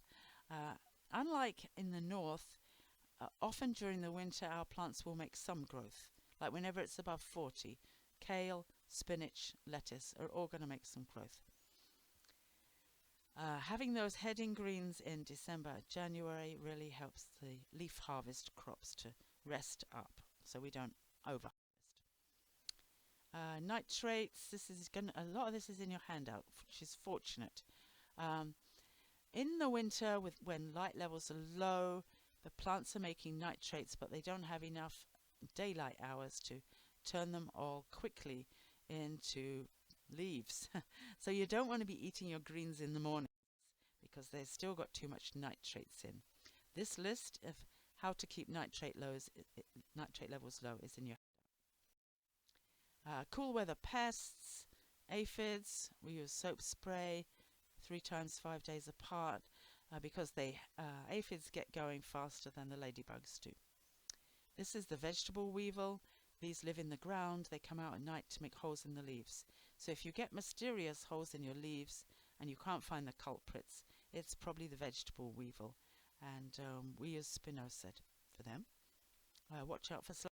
Unlike in the north, often during the winter our plants will make some growth. Like whenever it's above 40, kale, spinach, lettuce are all going to make some growth. Having those heading greens in December, January really helps the leaf harvest crops to rest up so we don't overharvest. Nitrates, a lot of this is in your handout, which is fortunate. In the winter, when light levels are low, the plants are making nitrates, but they don't have enough daylight hours to turn them all quickly into leaves. So you don't want to be eating your greens in the morning because they've still got too much nitrates in. This list of how to keep nitrate levels low is in your cool weather pests, aphids. We use soap spray 3 times 5 days apart because aphids get going faster than the ladybugs do. This is the vegetable weevil. These live in the ground. They come out at night to make holes in the leaves. So if you get mysterious holes in your leaves and you can't find the culprits, it's probably the vegetable weevil. And we use spinosad for them. Watch out for slugs.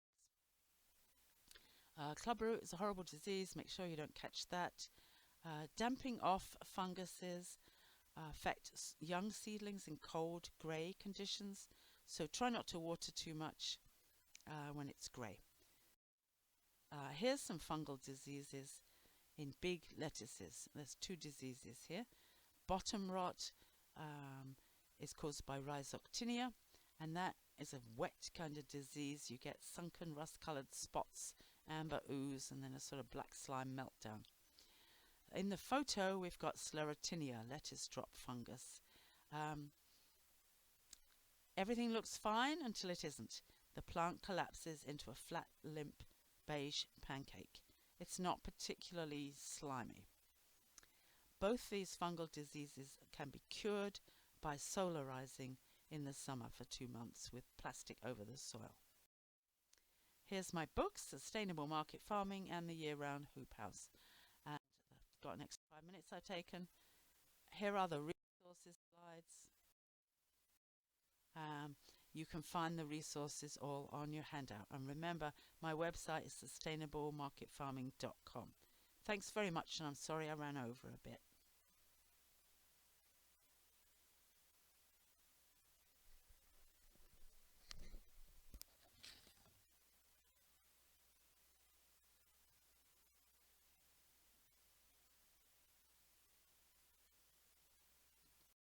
Clubroot is a horrible disease. Make sure you don't catch that. Damping off funguses affect young seedlings in cold, grey conditions. So try not to water too much when it's grey. Here's some fungal diseases in big lettuces. There's 2 diseases here. Bottom rot is caused by rhizoctinia, and that is a wet kind of disease. You get sunken rust-coloured spots, amber ooze, and then a sort of black slime meltdown. In the photo, we've got Sclerotinia, lettuce drop fungus. Everything looks fine until it isn't. The plant collapses into a flat, limp, beige pancake. It's not particularly slimy. Both these fungal diseases can be cured by solarizing in the summer for 2 months with plastic over the soil. Here's my books, Sustainable Market Farming and the Year-Round Hoophouse. And I've got an extra 5 minutes I've taken. Here are the resources slides. You can find the resources all on your handout. And remember, my website is sustainablemarketfarming.com. Thanks very much, and I'm sorry I ran over a bit.